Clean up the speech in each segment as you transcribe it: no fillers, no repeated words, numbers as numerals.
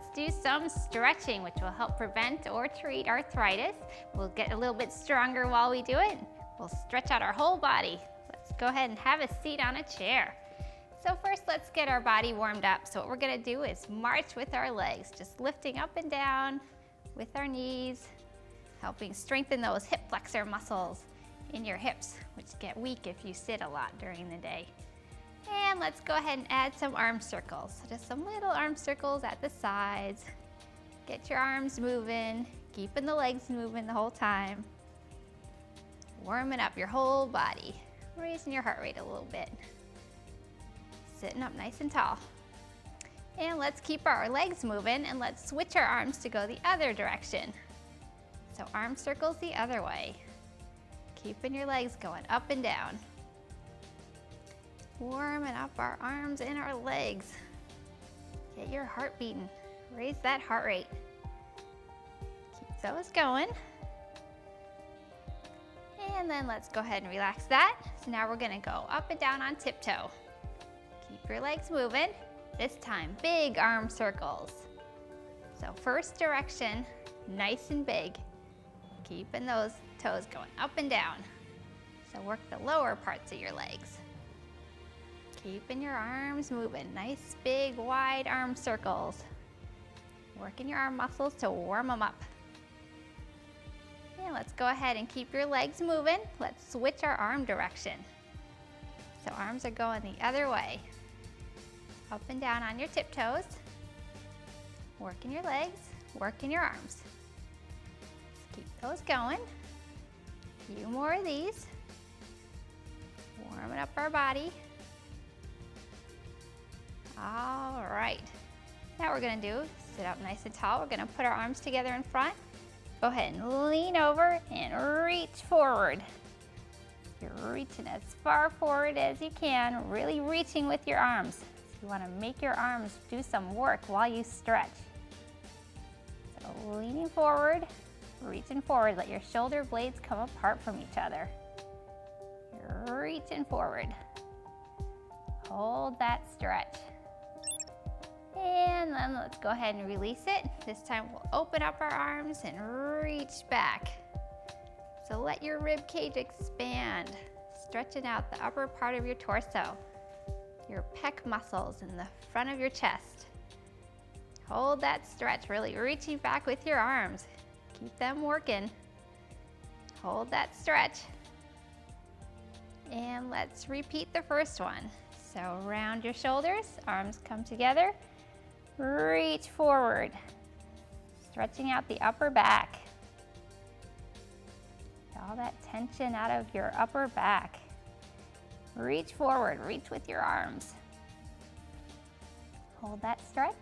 let's do some stretching, which will help prevent or treat arthritis. We'll get a little bit stronger while we do it. We'll stretch out our whole body. Let's go ahead and have a seat on a chair. So first, let's get our body warmed up. So what we're gonna do is march with our legs, just lifting up and down with our knees, helping strengthen those hip flexor muscles in your hips, which get weak if you sit a lot during the day. And let's go ahead and add some arm circles. So just some little arm circles at the sides. Get your arms moving, keeping the legs moving the whole time. Warming up your whole body, raising your heart rate a little bit. Sitting up nice and tall. And let's keep our legs moving and let's switch our arms to go the other direction. So arm circles the other way. Keeping your legs going up and down. Warming up our arms and our legs. Get your heart beating. Raise that heart rate. Keep those going. And then let's go ahead and relax that. So now we're gonna go up and down on tiptoe. Keep your legs moving. This time, big arm circles. So first direction, nice and big. Keeping those toes going up and down. So work the lower parts of your legs. Keeping your arms moving. Nice, big, wide arm circles. Working your arm muscles to warm them up. And let's go ahead and keep your legs moving. Let's switch our arm direction. So arms are going the other way. Up and down on your tiptoes. Working your legs, working your arms. Let's keep those going. A few more of these. Warming up our body. All right. Now what we're gonna do, sit up nice and tall. We're gonna put our arms together in front. Go ahead and lean over and reach forward. You're reaching as far forward as you can, really reaching with your arms. So you wanna make your arms do some work while you stretch. So leaning forward, reaching forward, let your shoulder blades come apart from each other. You're reaching forward. Hold that stretch. And then let's go ahead and release it. This time we'll open up our arms and reach back. So let your rib cage expand, stretching out the upper part of your torso, your pec muscles in the front of your chest. Hold that stretch, really reaching back with your arms. Keep them working. Hold that stretch. And let's repeat the first one. So round your shoulders, arms come together, reach forward, stretching out the upper back. Get all that tension out of your upper back. Reach forward, reach with your arms. Hold that stretch.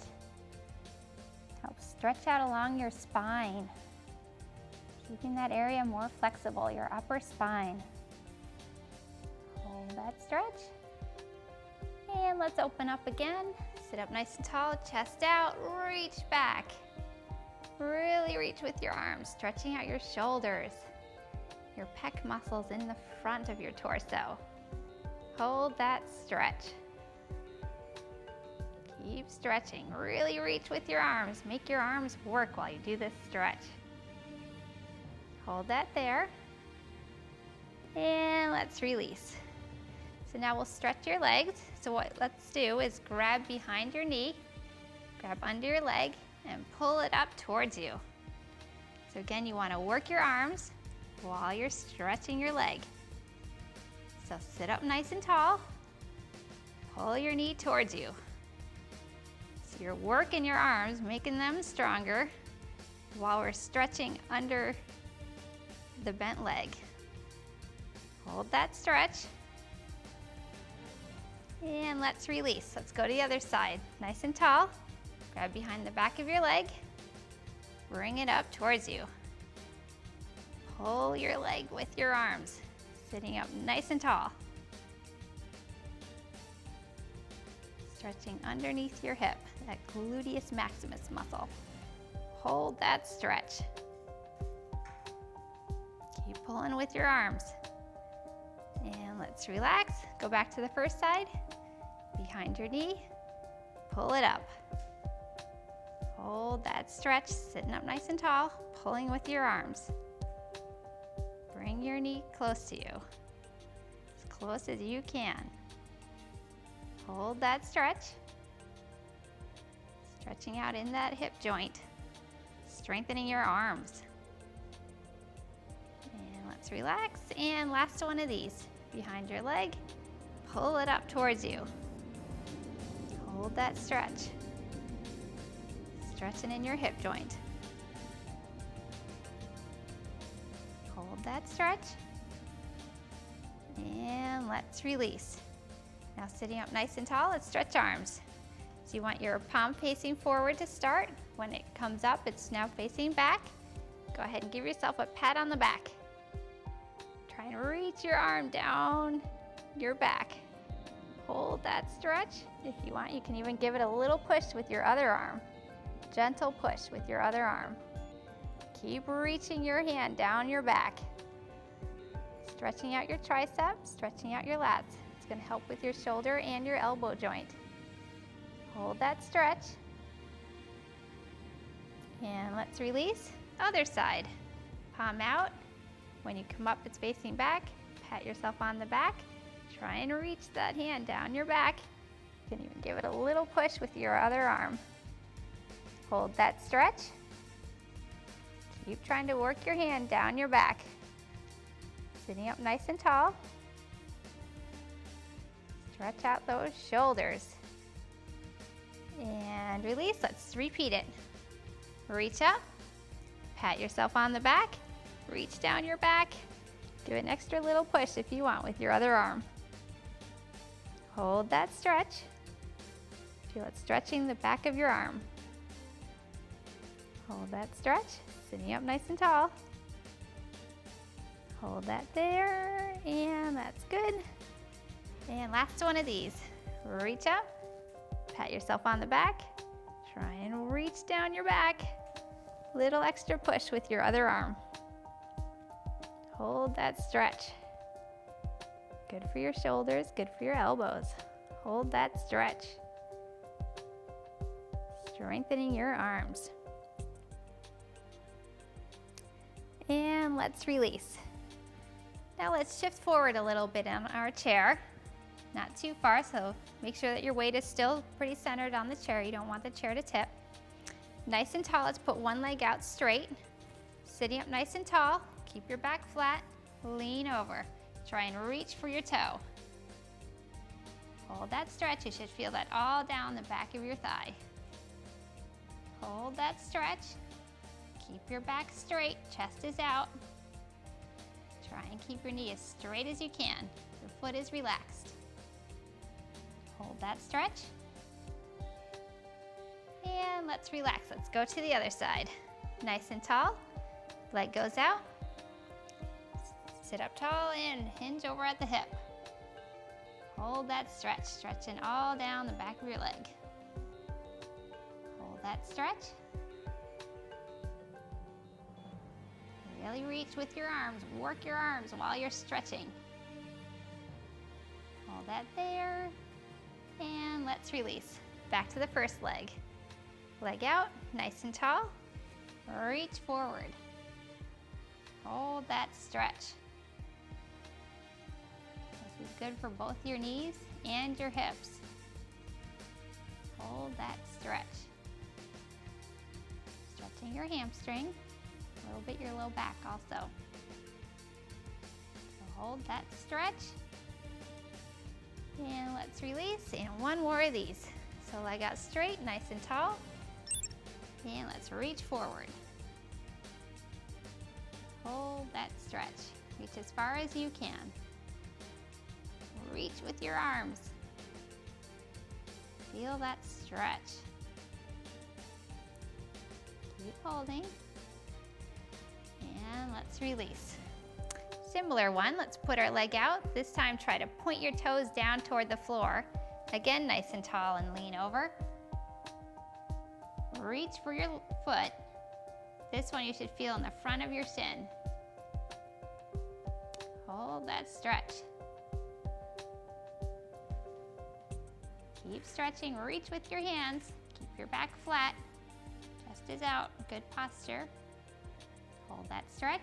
Help stretch out along your spine, keeping that area more flexible, your upper spine. Hold that stretch. And let's open up again. Sit up nice and tall, chest out, reach back. Really reach with your arms, stretching out your shoulders, your pec muscles in the front of your torso. Hold that stretch. Keep stretching, really reach with your arms. Make your arms work while you do this stretch. Hold that there. And let's release. So now we'll stretch your legs. So what let's do is grab behind your knee, grab under your leg, and pull it up towards you. So again, you want to work your arms while you're stretching your leg. So sit up nice and tall, pull your knee towards you. So you're working your arms, making them stronger while we're stretching under the bent leg. Hold that stretch. And let's release. Let's go to the other side. Nice and tall. Grab behind the back of your leg. Bring it up towards you. Pull your leg with your arms. Sitting up nice and tall. Stretching underneath your hip, that gluteus maximus muscle. Hold that stretch. Keep pulling with your arms. And let's relax. Go back to the first side. Behind your knee, pull it up. Hold that stretch, sitting up nice and tall, pulling with your arms. Bring your knee close to you, as close as you can. Hold that stretch. Stretching out in that hip joint, strengthening your arms. And let's relax, and last one of these. Behind your leg, pull it up towards you. Hold that stretch. Stretching in your hip joint. Hold that stretch. And let's release. Now sitting up nice and tall, let's stretch arms. So you want your palm facing forward to start. When it comes up, it's now facing back. Go ahead and give yourself a pat on the back. Try and reach your arm down your back. Hold that stretch. If you want, you can even give it a little push with your other arm. Gentle push with your other arm. Keep reaching your hand down your back. Stretching out your triceps, stretching out your lats. It's going to help with your shoulder and your elbow joint. Hold that stretch. And let's release. Other side. Palm out. When you come up, it's facing back. Pat yourself on the back. Try and reach that hand down your back. You can even give it a little push with your other arm. Hold that stretch. Keep trying to work your hand down your back. Sitting up nice and tall. Stretch out those shoulders. And release. Let's repeat it. Reach up. Pat yourself on the back. Reach down your back. Do an extra little push if you want with your other arm. Hold that stretch. Feel it stretching the back of your arm. Hold that stretch, sitting up nice and tall. Hold that there, and that's good. And last one of these. Reach up, pat yourself on the back. Try and reach down your back. Little extra push with your other arm. Hold that stretch. Good for your shoulders, good for your elbows. Hold that stretch. Strengthening your arms. And let's release. Now let's shift forward a little bit on our chair. Not too far, so make sure that your weight is still pretty centered on the chair. You don't want the chair to tip. Nice and tall, let's put one leg out straight. Sitting up nice and tall, keep your back flat, lean over. Try and reach for your toe. Hold that stretch, you should feel that all down the back of your thigh. Hold that stretch. Keep your back straight, chest is out. Try and keep your knee as straight as you can. Your foot is relaxed. Hold that stretch. And let's relax. Let's go to the other side. Nice and tall. Leg goes out. Sit up tall and hinge over at the hip. Hold that stretch, stretching all down the back of your leg. Hold that stretch. Really reach with your arms, work your arms while you're stretching. Hold that there, and let's release. Back to the first leg. Leg out, nice and tall. Reach forward. Hold that stretch. This is good for both your knees and your hips. Hold that stretch. Stretching your hamstring, a little bit your low back also. So hold that stretch. And let's release, and one more of these. So leg out straight, nice and tall. And let's reach forward. Hold that stretch. Reach as far as you can. Reach with your arms. Feel that stretch. Keep holding. And let's release. Similar one, let's put our leg out. This time try to point your toes down toward the floor. Again, nice and tall and lean over. Reach for your foot. This one you should feel in the front of your shin. Hold that stretch. Keep stretching, reach with your hands. Keep your back flat. is out. Good posture. Hold that stretch.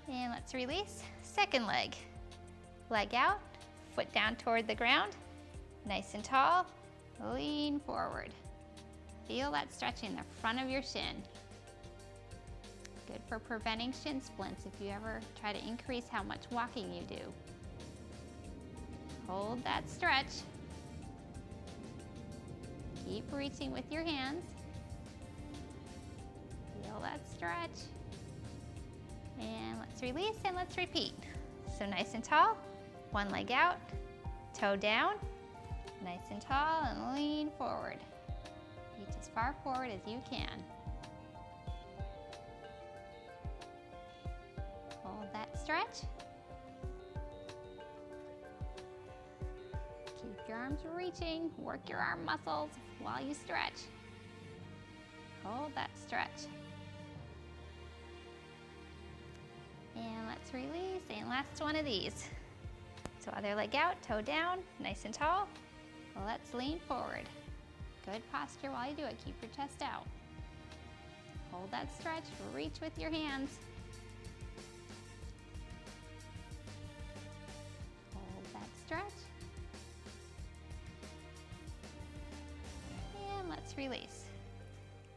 And let's release. Second leg. Leg out, foot down toward the ground. Nice and tall. Lean forward. Feel that stretch in the front of your shin. Good for preventing shin splints if you ever try to increase how much walking you do. Hold that stretch. Keep reaching with your hands. Feel that stretch. And let's release and let's repeat. So nice and tall, one leg out, toe down, nice and tall, and lean forward. Reach as far forward as you can. Hold that stretch. Keep your arms reaching, work your arm muscles while you stretch. Hold that stretch. And let's release, and last one of these. So other leg out, toe down, nice and tall. Let's lean forward. Good posture while you do it. Keep your chest out. Hold that stretch, reach with your hands. Hold that stretch. And let's release.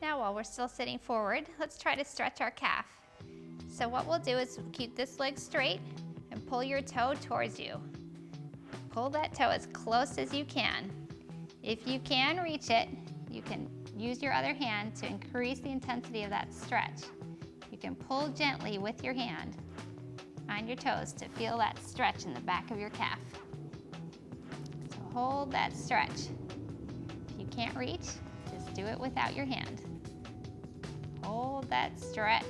Now while we're still sitting forward, let's try to stretch our calf. So what we'll do is keep this leg straight and pull your toe towards you. Pull that toe as close as you can. If you can reach it, you can use your other hand to increase the intensity of that stretch. You can pull gently with your hand on your toes to feel that stretch in the back of your calf. So hold that stretch. If you can't reach, just do it without your hand. Hold that stretch.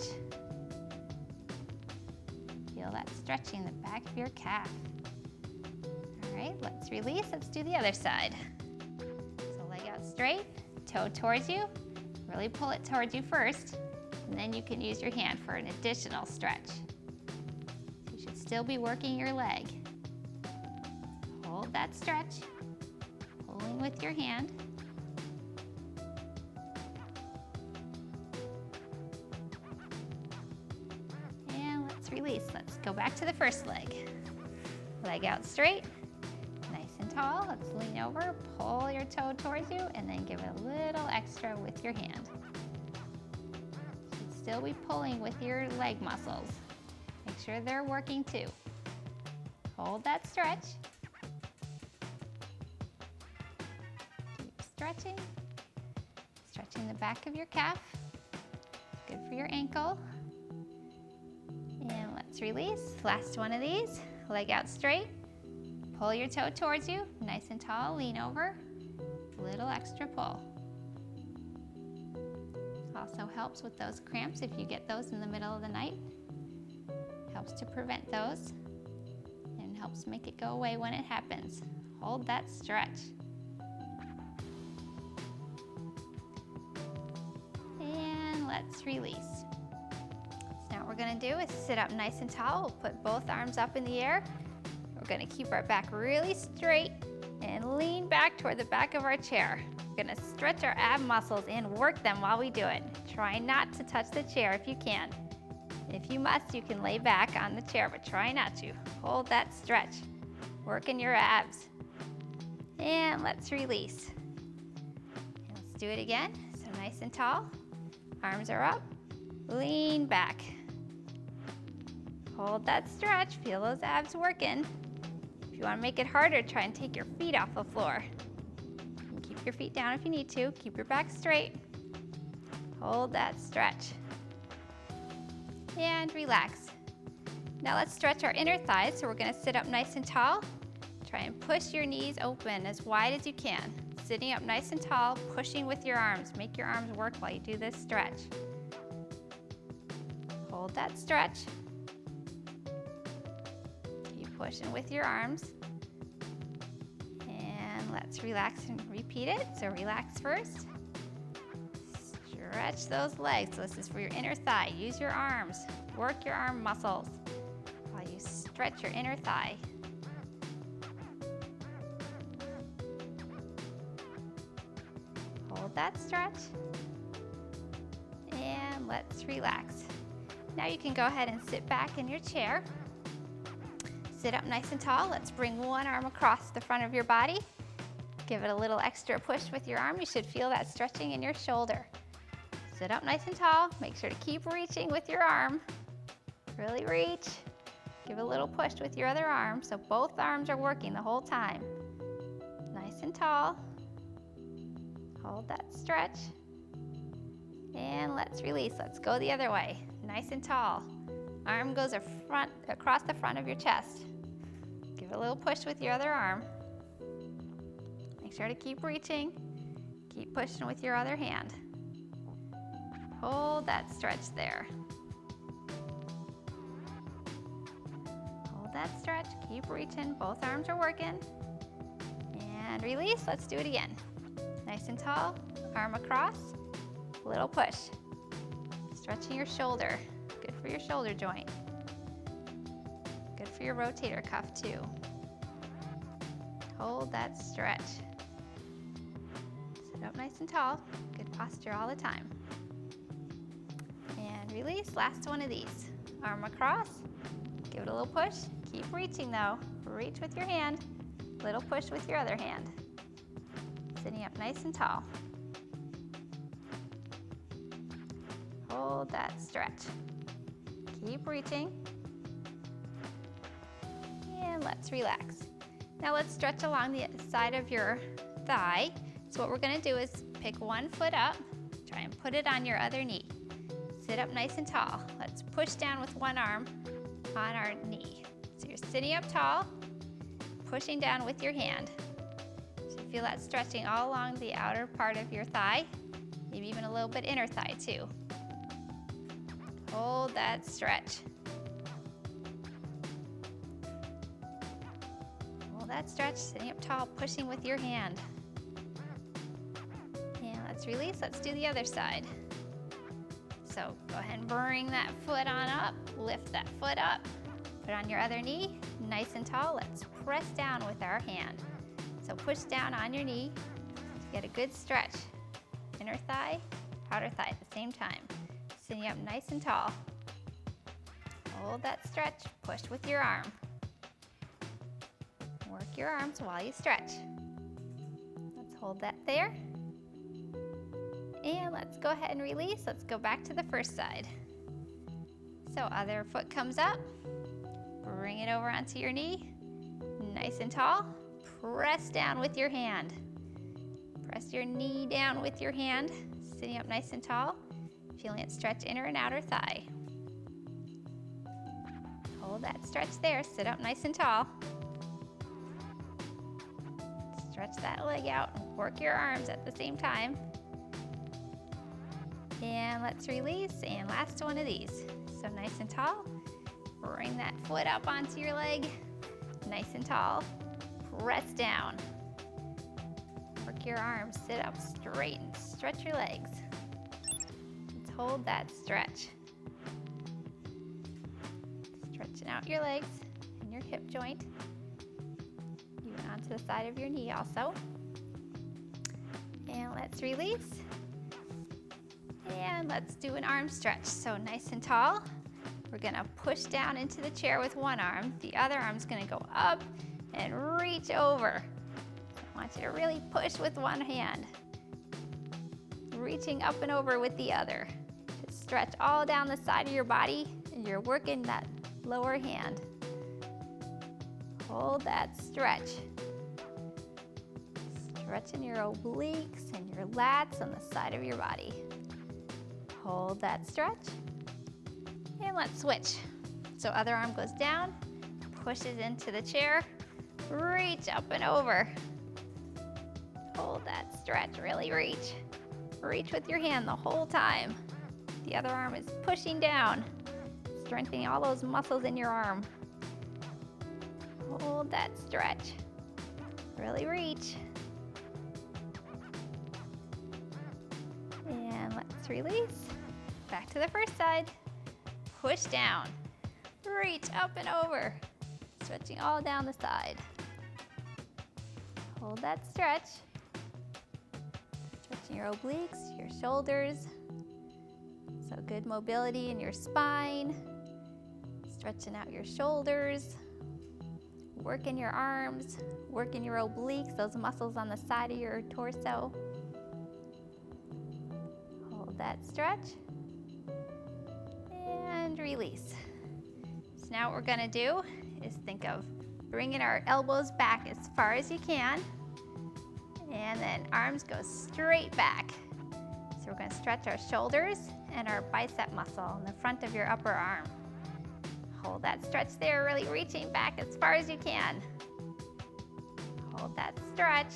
Feel that stretching the back of your calf. All right, let's release. Let's do the other side. So leg out straight, toe towards you. Really pull it towards you first, and then you can use your hand for an additional stretch. So you should still be working your leg. Hold that stretch, pulling with your hand. Release. Let's go back to the first leg. Leg out straight, nice and tall. Let's lean over, pull your toe towards you, and then give it a little extra with your hand. You should still be pulling with your leg muscles. Make sure they're working too. Hold that stretch. Keep stretching. Stretching the back of your calf. Good for your ankle. And let's release. Last one of these. Leg out straight. Pull your toe towards you. Nice and tall. Lean over. Little extra pull. Also helps with those cramps if you get those in the middle of the night. Helps to prevent those and helps make it go away when it happens. Hold that stretch. And let's release. Now what we're going to do is sit up nice and tall. We'll put both arms up in the air. We're going to keep our back really straight and lean back toward the back of our chair. We're going to stretch our ab muscles and work them while we do it. Try not to touch the chair if you can. If you must, you can lay back on the chair, but try not to. Hold that stretch. Working your abs. And let's release. And let's do it again. So nice and tall. Arms are up. Lean back. Hold that stretch. Feel those abs working. If you want to make it harder, try and take your feet off the floor. And keep your feet down if you need to. Keep your back straight. Hold that stretch. And relax. Now let's stretch our inner thighs. So we're going to sit up nice and tall. Try and push your knees open as wide as you can. Sitting up nice and tall, pushing with your arms. Make your arms work while you do this stretch. Hold that stretch. Keep pushing with your arms. And let's relax and repeat it. So relax first. Stretch those legs. So this is for your inner thigh. Use your arms. Work your arm muscles while you stretch your inner thigh. Hold that stretch. let's relax. Now you can go ahead and sit back in your chair. Sit up nice and tall. Let's bring one arm across the front of your body. Give it a little extra push with your arm. You should feel that stretching in your shoulder. Sit up nice and tall. Make sure to keep reaching with your arm. Really reach. Give a little push with your other arm so both arms are working the whole time. Nice and tall. Hold that stretch. And let's release. Let's go the other way. Nice and tall. Arm goes across the front of your chest. Give it a little push with your other arm. Make sure to keep reaching. Keep pushing with your other hand. Hold that stretch there. Hold that stretch. Keep reaching. Both arms are working. And release. Let's do it again. Nice and tall. Arm across. Little push. Stretching your shoulder. Good for your shoulder joint. Good for your rotator cuff too. Hold that stretch. Sit up nice and tall. Good posture all the time. And release. Last one of these. Arm across. Give it a little push. Keep reaching though. Reach with your hand. Little push with your other hand. Sitting up nice and tall. Hold that stretch. Keep reaching. And let's relax. Now let's stretch along the side of your thigh. So what we're going to do is pick one foot up, try and put it on your other knee. Sit up nice and tall. Let's push down with one arm on our knee. So you're sitting up tall, pushing down with your hand. So you feel that stretching all along the outer part of your thigh, maybe even a little bit inner thigh too. Hold that stretch. Hold that stretch, sitting up tall, pushing with your hand. And let's release. Let's do the other side. So go ahead and bring that foot on up. Lift that foot up. Put it on your other knee, nice and tall. Let's press down with our hand. So push down on your knee to get a good stretch. Inner thigh, outer thigh at the same time. Sitting up nice and tall. Hold that stretch, push with your arm. Work your arms while you stretch. Let's hold that there. And let's go ahead and release. Let's go back to the first side. So other foot comes up. Bring it over onto your knee. Nice and tall. Press down with your hand. Press your knee down with your hand. Sitting up nice and tall. Feeling it stretch inner and outer thigh. Hold that stretch there. Sit up nice and tall. Stretch that leg out and work your arms at the same time. And let's release. And last one of these. So nice and tall. Bring that foot up onto your leg. Nice and tall. Press down. Work your arms. Sit up straight and stretch your legs. Hold that stretch. Stretching out your legs and your hip joint. Even onto the side of your knee also. And let's release. And let's do an arm stretch. So nice and tall. We're gonna push down into the chair with one arm. The other arm's gonna go up and reach over. I want you to really push with one hand. Reaching up and over with the other. Stretch all down the side of your body, and you're working that lower hand. Hold that stretch. Stretching your obliques and your lats on the side of your body. Hold that stretch. And let's switch. So other arm goes down, pushes into the chair, reach up and over. Hold that stretch, really reach. Reach with your hand the whole time. The other arm is pushing down, strengthening all those muscles in your arm. Hold that stretch. Really reach. And let's release. Back to the first side. Push down. Reach up and over. Stretching all down the side. Hold that stretch. Stretching your obliques, your shoulders. So good mobility in your spine, stretching out your shoulders, working your arms, working your obliques, those muscles on the side of your torso. Hold that stretch and release. So now what we're gonna do is think of bringing our elbows back as far as you can, and then arms go straight back. So we're gonna stretch our shoulders and our bicep muscle in the front of your upper arm. Hold that stretch there, really reaching back as far as you can. Hold that stretch.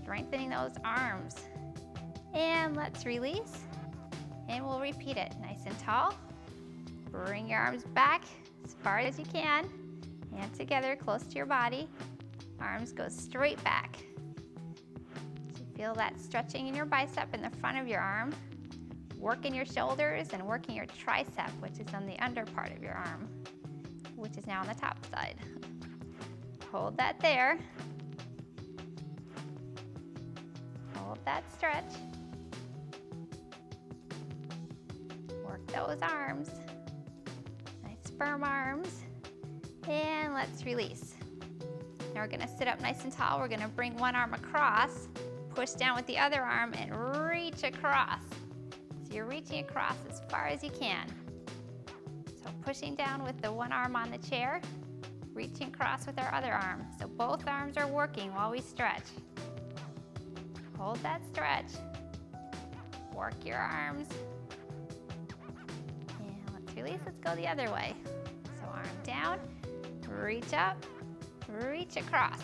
Strengthening those arms. And let's release. And we'll repeat it, nice and tall. Bring your arms back as far as you can. Hands together, close to your body. Arms go straight back. So feel that stretching in your bicep in the front of your arm. Working your shoulders and working your tricep, which is on the under part of your arm, which is now on the top side. Hold that there. Hold that stretch. Work those arms. Nice firm arms. And let's release. Now we're gonna sit up nice and tall. We're gonna bring one arm across, push down with the other arm, and reach across. So you're reaching across as far as you can. So pushing down with the one arm on the chair, reaching across with our other arm. So both arms are working while we stretch. Hold that stretch. Work your arms. And let's release. Let's go the other way. So arm down, reach up, reach across.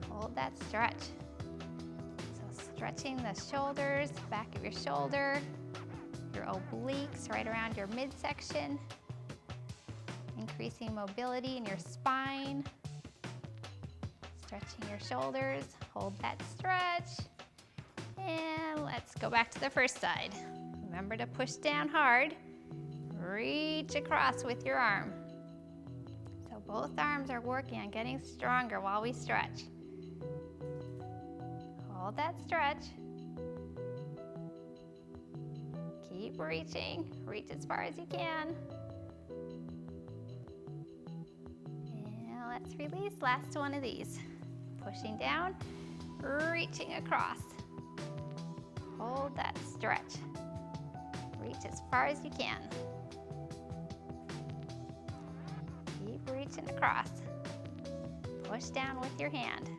Hold that stretch. So stretching the shoulders, back of your shoulder, your obliques right around your midsection. Increasing mobility in your spine. Stretching your shoulders, hold that stretch. And let's go back to the first side. Remember to push down hard. Reach across with your arm. So both arms are working on getting stronger while we stretch. Hold that stretch. Keep reaching. Reach as far as you can. And let's release. Last one of these. Pushing down, reaching across. Hold that stretch. Reach as far as you can. Keep reaching across. Push down with your hand.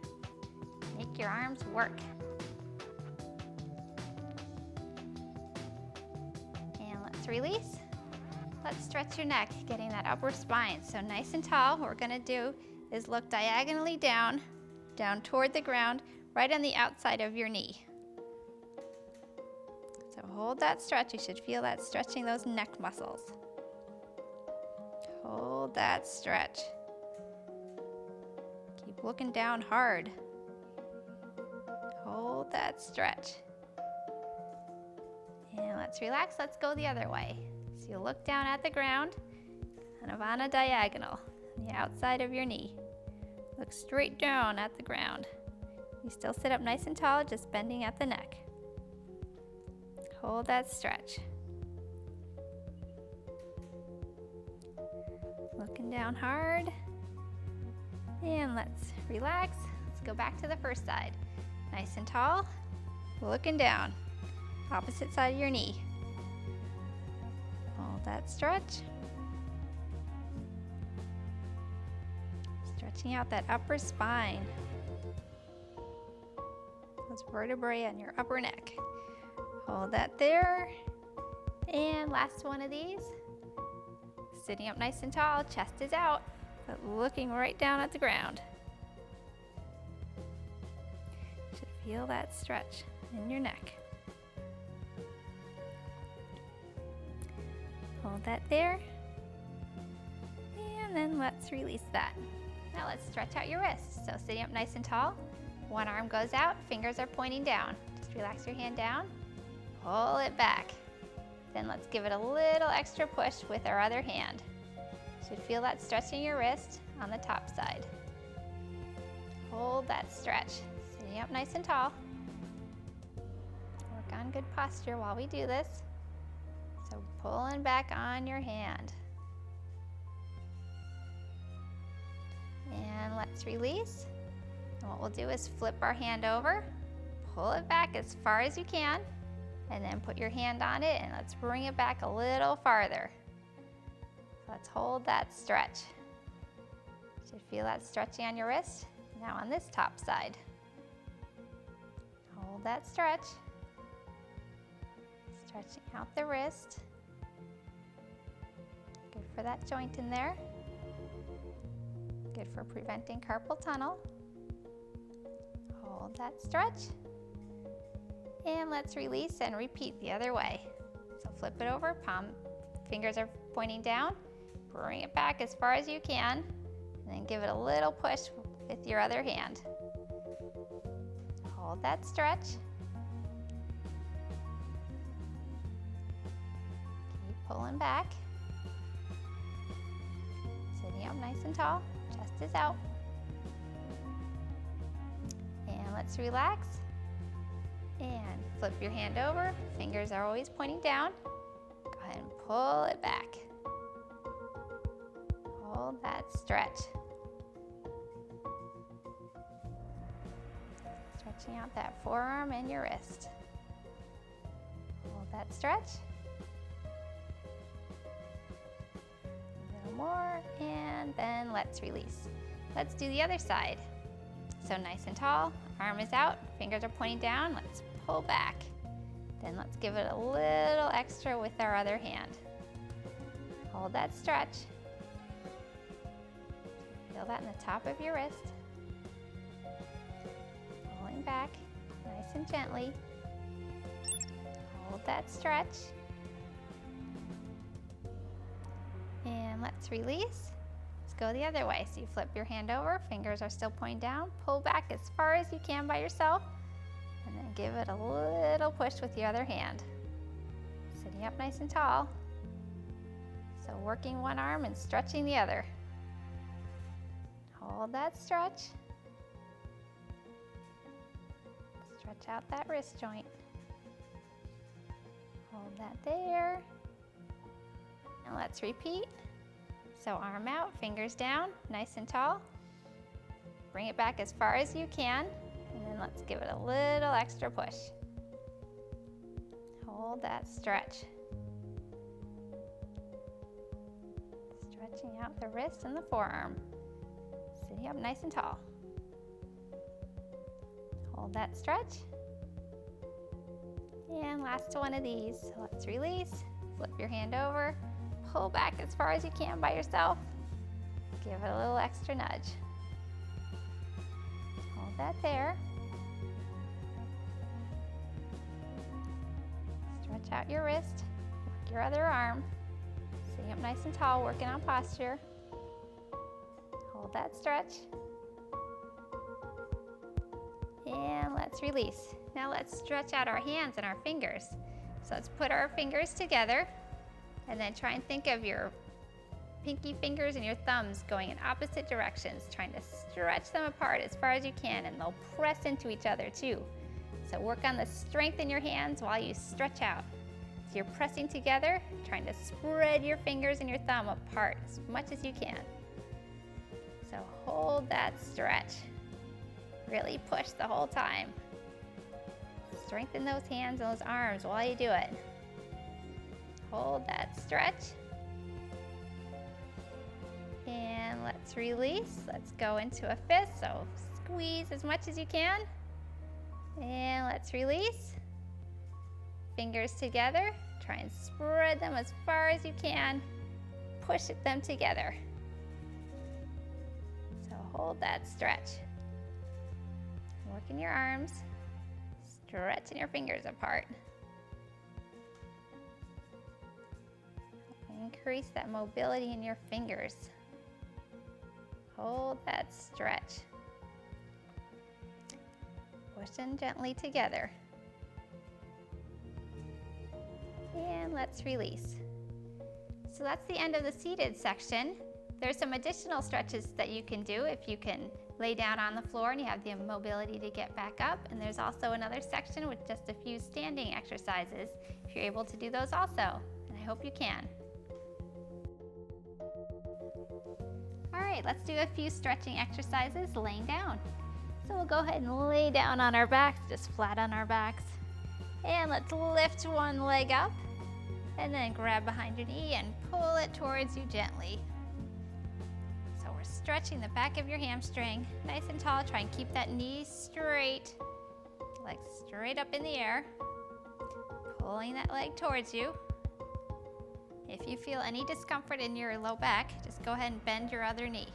Make your arms work. And let's release. Let's stretch your neck, getting that upper spine. So nice and tall. What we're gonna do is look diagonally down toward the ground, right on the outside of your knee. So hold that stretch. You should feel that stretching those neck muscles. Hold that stretch. Keep looking down hard. Hold that stretch. And let's relax. Let's go the other way. So you look down at the ground, kind of on a diagonal, on the outside of your knee. Look straight down at the ground. You still sit up nice and tall, just bending at the neck. Hold that stretch. Looking down hard. And let's relax. Let's go back to the first side. Nice and tall, looking down. Opposite side of your knee. Hold that stretch. Stretching out that upper spine. Those vertebrae on your upper neck. Hold that there. And last one of these. Sitting up nice and tall, chest is out, but looking right down at the ground. Should feel that stretch in your neck. Hold that there. And then let's release that. Now let's stretch out your wrists. So sitting up nice and tall, one arm goes out, fingers are pointing down. Just relax your hand down, pull it back. Then let's give it a little extra push with our other hand. Should feel that stretching your wrist on the top side. Hold that stretch. Sitting up nice and tall. Work on good posture while we do this. So pulling back on your hand. And let's release. And what we'll do is flip our hand over, pull it back as far as you can, and then put your hand on it and let's bring it back a little farther. Let's hold that stretch. You should feel that stretching on your wrist. Now on this top side. Hold that stretch. Stretching out the wrist. Good for that joint in there. Good for preventing carpal tunnel. Hold that stretch. And let's release and repeat the other way. So flip it over, fingers are pointing down. Bring it back as far as you can. And then give it a little push with your other hand. Hold that stretch. Keep pulling back. Sitting up nice and tall, chest is out. And let's relax. And flip your hand over, fingers are always pointing down. Go ahead and pull it back. Hold that stretch. Stretching out that forearm and your wrist. Hold that stretch. A little more, and then let's release. Let's do the other side. So nice and tall, arm is out, fingers are pointing down, let's pull back. Then let's give it a little extra with our other hand. Hold that stretch. Feel that in the top of your wrist. Pulling back, nice and gently. Hold that stretch. And let's release. Let's go the other way. So you flip your hand over, fingers are still pointing down, pull back as far as you can by yourself, and then give it a little push with the other hand. Sitting up nice and tall. So working one arm and stretching the other. Hold that stretch. Stretch out that wrist joint. Hold that there. And let's repeat. So arm out, fingers down, nice and tall. Bring it back as far as you can, and then let's give it a little extra push. Hold that stretch. Stretching out the wrist and the forearm. Sitting up nice and tall. Hold that stretch. And last one of these. So let's release, flip your hand over, pull back as far as you can by yourself. Give it a little extra nudge. Hold that there. Stretch out your wrist, work your other arm. Sitting up nice and tall, working on posture. Hold that stretch. And let's release. Now let's stretch out our hands and our fingers. So let's put our fingers together and then try and think of your pinky fingers and your thumbs going in opposite directions, trying to stretch them apart as far as you can, and they'll press into each other too. So work on the strength in your hands while you stretch out. So you're pressing together, trying to spread your fingers and your thumb apart as much as you can. So hold that stretch. Really push the whole time. Strengthen those hands and those arms while you do it. Hold that stretch. And let's release. Let's go into a fist. So squeeze as much as you can. And let's release. Fingers together. Try and spread them as far as you can. Push them together. So hold that stretch. Working your arms. Stretching your fingers apart. Increase that mobility in your fingers. Hold that stretch. Push them gently together. And let's release. So that's the end of the seated section. There's some additional stretches that you can do if you can lay down on the floor and you have the mobility to get back up. And there's also another section with just a few standing exercises if you're able to do those also. And I hope you can. All right, let's do a few stretching exercises laying down. So we'll go ahead and lay down on our backs, just flat on our backs. And let's lift one leg up and then grab behind your knee and pull it towards you gently. So we're stretching the back of your hamstring, nice and tall. Try and keep that knee straight, leg straight up in the air, pulling that leg towards you. If you feel any discomfort in your low back, just go ahead and bend your other knee.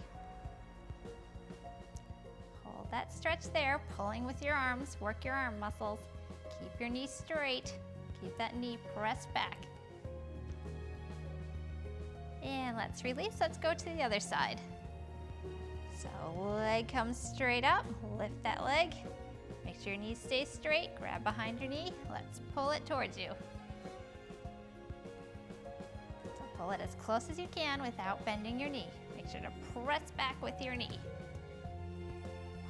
Hold that stretch there, pulling with your arms, work your arm muscles. Keep your knee straight, keep that knee pressed back. And let's release, let's go to the other side. So leg comes straight up, lift that leg. Make sure your knee stays straight, grab behind your knee. Let's pull it towards you. So pull it as close as you can without bending your knee. Make sure to press back with your knee.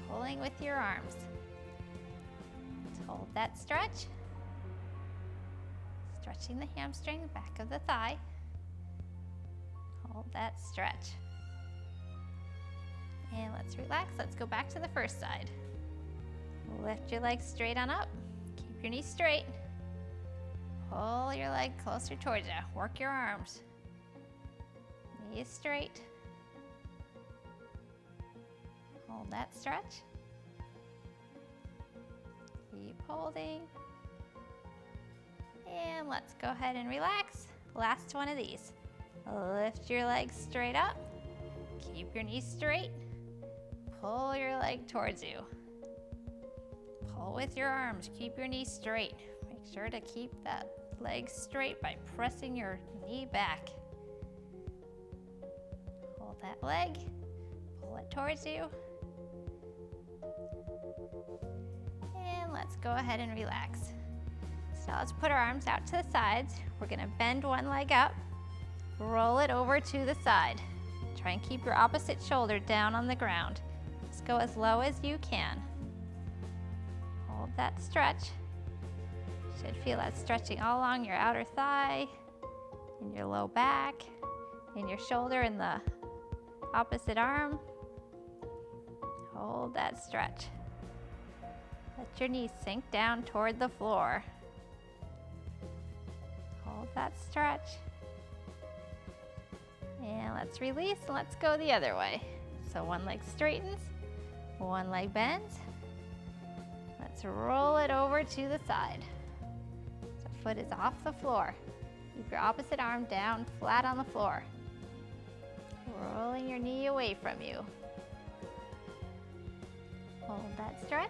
Pulling with your arms. Hold that stretch. Stretching the hamstring, back of the thigh. Hold that stretch. And let's relax. Let's go back to the first side. Lift your legs straight on up. Keep your knees straight. Pull your leg closer towards you. Work your arms. Knees straight. Hold that stretch. Keep holding. And let's go ahead and relax. Last one of these. Lift your legs straight up. Keep your knees straight. Pull your leg towards you. Pull with your arms. Keep your knees straight. Make sure to keep that leg straight by pressing your knee back. Hold that leg. Pull it towards you. And let's go ahead and relax. So let's put our arms out to the sides. We're going to bend one leg up. Roll it over to the side. Try and keep your opposite shoulder down on the ground. Just go as low as you can. Hold that stretch. You should feel that stretching all along your outer thigh, in your low back, in your shoulder and the opposite arm. Hold that stretch. Let your knees sink down toward the floor. Hold that stretch. And let's release and let's go the other way. So one leg straightens, one leg bends. Let's roll it over to the side. So foot is off the floor. Keep your opposite arm down flat on the floor. Rolling your knee away from you. Hold that stretch.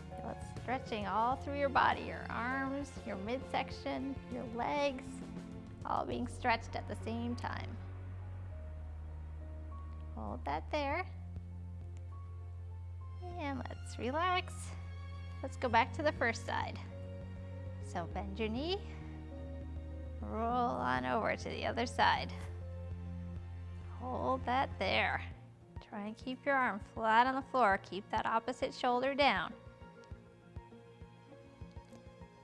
Feel it stretching all through your body, your arms, your midsection, your legs, all being stretched at the same time. Hold that there. And let's relax. Let's go back to the first side. So bend your knee. Roll on over to the other side. Hold that there. Try and keep your arm flat on the floor. Keep that opposite shoulder down.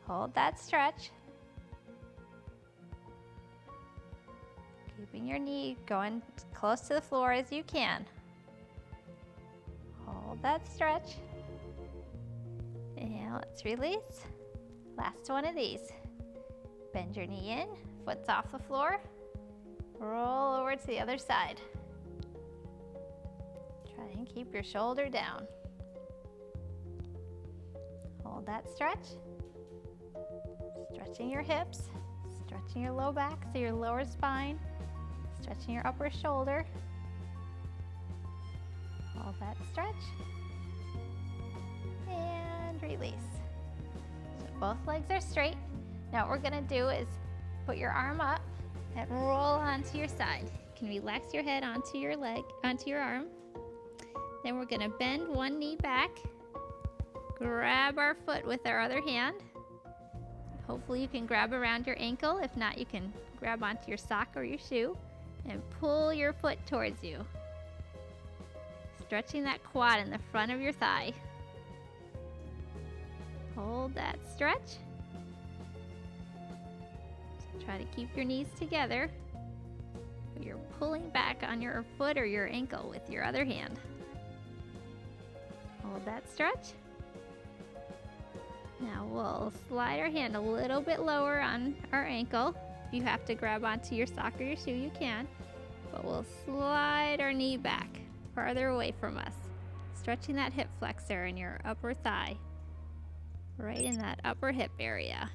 Hold that stretch. Keeping your knee going close to the floor as you can. Hold that stretch. And let's release. Last one of these. Bend your knee in, foot's off the floor. Roll over to the other side. Try and keep your shoulder down. Hold that stretch. Stretching your hips, stretching your low back, so your lower spine, stretching your upper shoulder. Hold that stretch. And release. So both legs are straight. Now what we're going to do is put your arm up and roll onto your side. You can relax your head onto your leg, onto your arm. Then we're going to bend one knee back, grab our foot with our other hand. Hopefully you can grab around your ankle. If not, you can grab onto your sock or your shoe. and pull your foot towards you. Stretching that quad in the front of your thigh. Hold that stretch. Try to keep your knees together, but you're pulling back on your foot or your ankle with your other hand. Hold that stretch. Now we'll slide our hand a little bit lower on our ankle. If you have to grab onto your sock or your shoe, you can, but we'll slide our knee back farther away from us, stretching that hip flexor in your upper thigh, right in that upper hip area.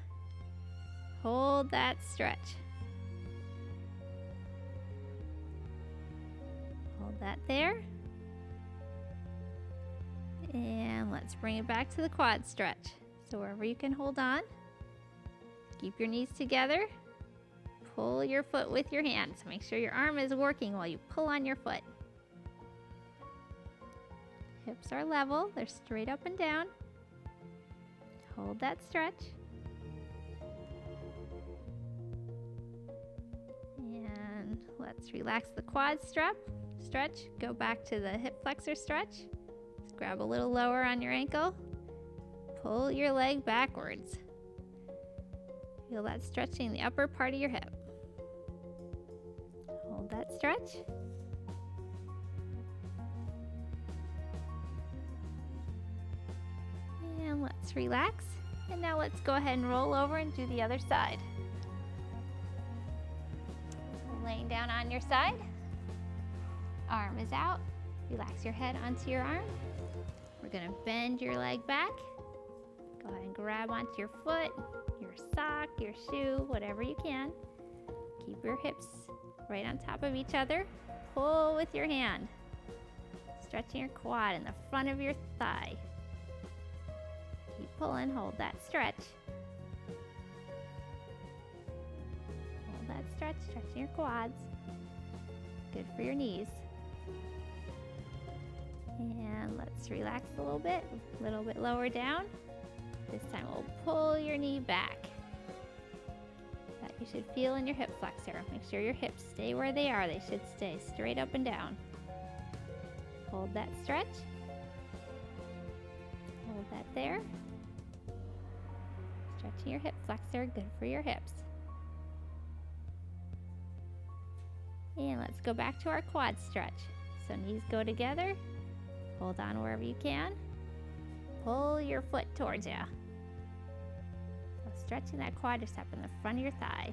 Hold that stretch. Hold that there. And let's bring it back to the quad stretch. So wherever you can hold on, keep your knees together. Pull your foot with your hand. So make sure your arm is working while you pull on your foot. Hips are level, they're straight up and down. Hold that stretch. And let's relax the quad stretch. Go back to the hip flexor stretch. Just grab a little lower on your ankle. Pull your leg backwards. Feel that stretching the upper part of your hip. Hold that stretch. And let's relax. And now let's go ahead and roll over and do the other side. So laying down on your side. Arm is out. Relax your head onto your arm. We're going to bend your leg back. Go ahead and grab onto your foot, your sock, your shoe, whatever you can. Keep your hips right on top of each other. Pull with your hand. Stretching your quad in the front of your thigh. Keep pulling, hold that stretch. Hold that stretch, stretching your quads. Good for your knees. And let's relax a little bit lower down. This time we'll pull your knee back. That you should feel in your hip flexor. Make sure your hips stay where they are. They should stay straight up and down. Hold that stretch. Hold that there. Stretching your hip flexor, good for your hips. And let's go back to our quad stretch. So knees go together. Hold on wherever you can. Pull your foot towards you. So stretching that quadricep in the front of your thigh.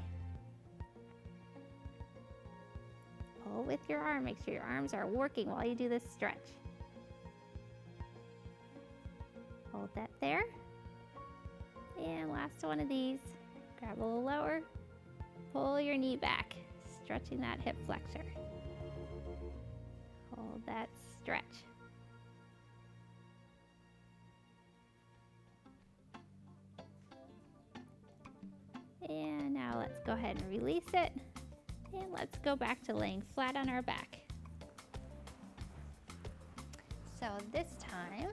Pull with your arm. Make sure your arms are working while you do this stretch. Hold that there. And last one of these. Grab a little lower. Pull your knee back. Stretching that hip flexor. Hold that stretch. And now let's go ahead and release it. And let's go back to laying flat on our back. So this time,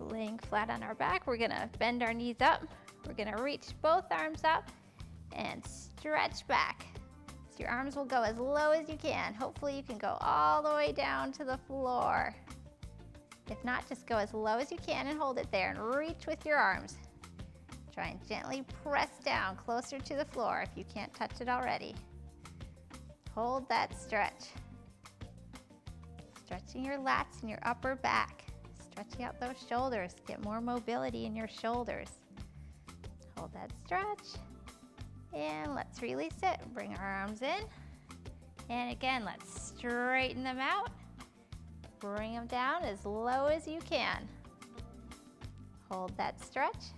laying flat on our back, we're gonna bend our knees up. We're gonna reach both arms up and stretch back. So your arms will go as low as you can. Hopefully you can go all the way down to the floor. If not, just go as low as you can and hold it there and reach with your arms. Try and gently press down closer to the floor if you can't touch it already. Hold that stretch. Stretching your lats and your upper back. Stretching out those shoulders. Get more mobility in your shoulders. Hold that stretch. And let's release it. Bring our arms in. And again, let's straighten them out. Bring them down as low as you can. Hold that stretch.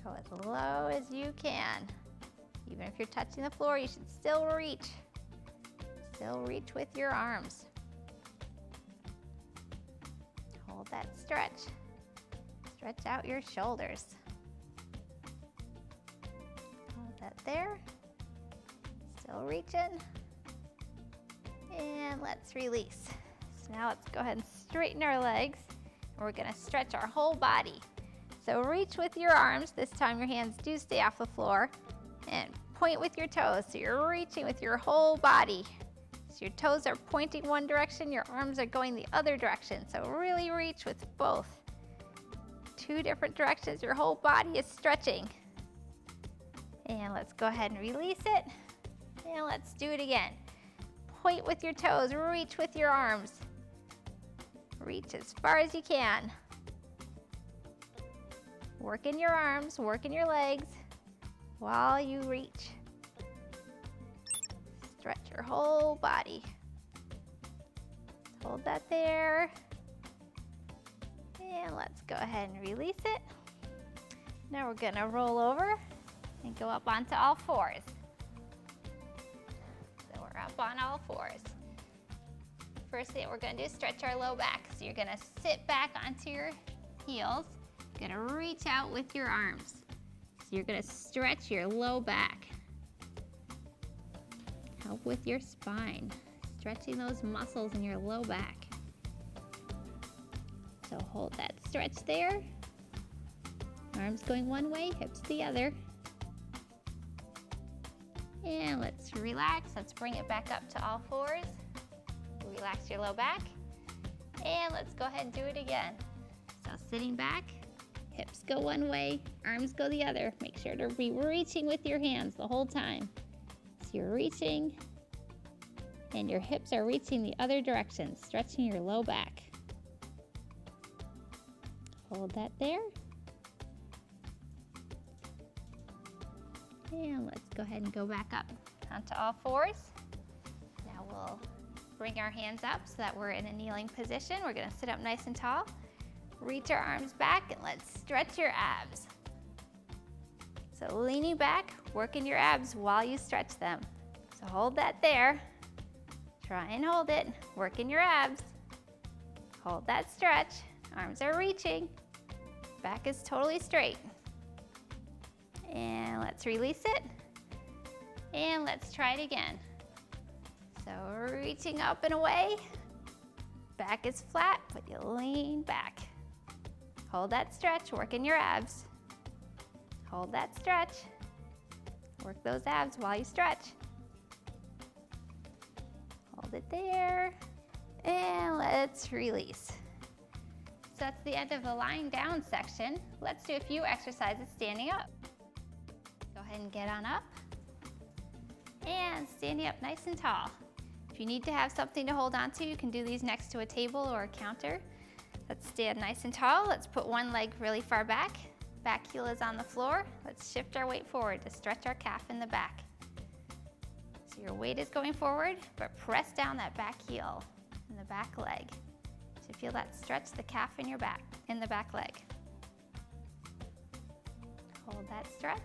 Go as low as you can. Even if you're touching the floor, you should still reach. Still reach with your arms. Hold that stretch. Stretch out your shoulders. Hold that there. Still reaching. And let's release. So now let's go ahead and straighten our legs. And we're gonna stretch our whole body. So reach with your arms. This time your hands do stay off the floor. And point with your toes, so you're reaching with your whole body. So your toes are pointing one direction, your arms are going the other direction. So really reach with both. Two different directions, your whole body is stretching. And let's go ahead and release it. And let's do it again. Point with your toes, reach with your arms. Reach as far as you can. Work in your arms, work in your legs while you reach. Stretch your whole body. Hold that there. And let's go ahead and release it. Now we're gonna roll over and go up onto all fours. So we're up on all fours. First thing we're gonna do is stretch our low back. So you're gonna sit back onto your heels. You're gonna reach out with your arms. So you're gonna stretch your low back. Help with your spine, stretching those muscles in your low back. So hold that stretch there. Arms going one way, hips the other. And let's relax. Let's bring it back up to all fours. Relax your low back. And let's go ahead and do it again. So sitting back, hips go one way, arms go the other. Make sure to be reaching with your hands the whole time. So you're reaching, and your hips are reaching the other direction, stretching your low back. Hold that there. And let's go ahead and go back up onto all fours. Now we'll bring our hands up so that we're in a kneeling position. We're gonna sit up nice and tall. Reach our arms back and let's stretch your abs. So leaning back, working your abs while you stretch them. So hold that there. Try and hold it, working your abs. Hold that stretch, arms are reaching. Back is totally straight. And let's release it. And let's try it again. So reaching up and away. Back is flat, but you lean back. Hold that stretch, working your abs. Hold that stretch. Work those abs while you stretch. Hold it there. And let's release. So that's the end of the lying down section. Let's do a few exercises standing up. Go ahead and get on up. And standing up nice and tall. If you need to have something to hold on to, you can do these next to a table or a counter. Let's stand nice and tall. Let's put one leg really far back. Back heel is on the floor. Let's shift our weight forward to stretch our calf in the back. So your weight is going forward, but press down that back heel in the back leg. So feel that stretch the calf in your back, in the back leg. Hold that stretch.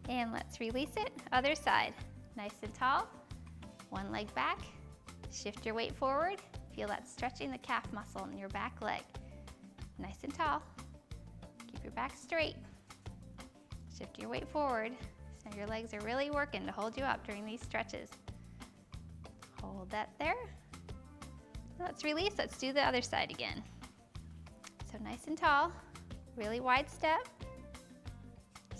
And let's release it. Other side. Nice and tall. One leg back. Shift your weight forward. Feel that stretching the calf muscle in your back leg. Nice and tall. Keep your back straight. Shift your weight forward. So your legs are really working to hold you up during these stretches. Hold that there. Let's release. Let's do the other side again. So nice and tall. Really wide step.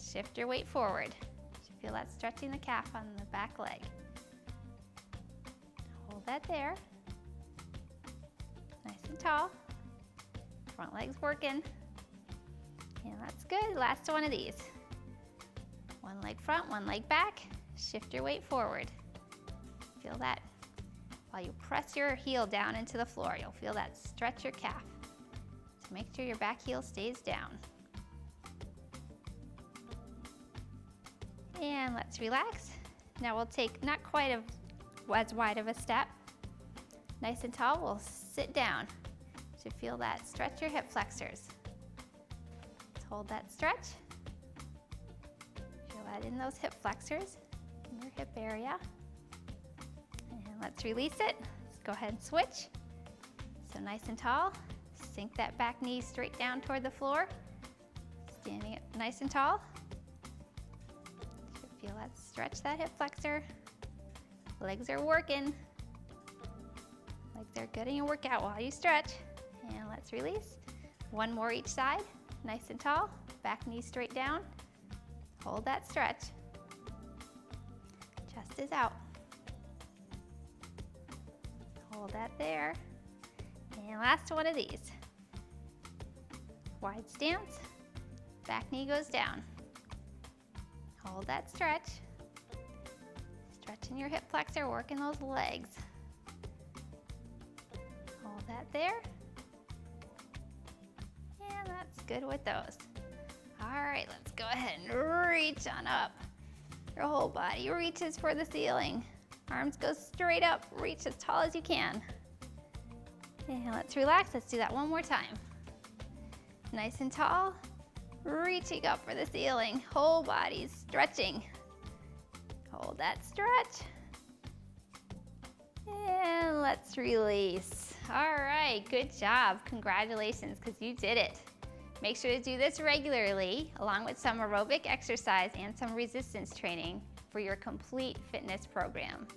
Shift your weight forward. So feel that stretching the calf on the back leg. Hold that there. Nice and tall. Front leg's working. And that's good. Last one of these. One leg front, one leg back. Shift your weight forward. Feel that. While you press your heel down into the floor, you'll feel that stretch your calf. So make sure your back heel stays down. And let's relax. Now we'll take not quite as wide of a step. Nice and tall, we'll sit down. So feel that, stretch your hip flexors. Let's hold that stretch. Feel that in those hip flexors, in your hip area. And let's release it. Let's go ahead and switch. So nice and tall, sink that back knee straight down toward the floor. Standing up nice and tall. Feel that, stretch that hip flexor. Legs are working. Legs are getting a workout while you stretch. And let's release. One more each side, nice and tall. Back knee straight down. Hold that stretch. Chest is out. Hold that there. And last one of these. Wide stance, back knee goes down. Hold that stretch. Stretching your hip flexor, working those legs. Hold that there. And that's good with those. All right, let's go ahead and reach on up. Your whole body reaches for the ceiling. Arms go straight up, reach as tall as you can. And let's relax, let's do that one more time. Nice and tall, reaching up for the ceiling. Whole body stretching. Hold that stretch. And let's release. All right, good job. Congratulations, because you did it. Make sure to do this regularly, along with some aerobic exercise and some resistance training for your complete fitness program.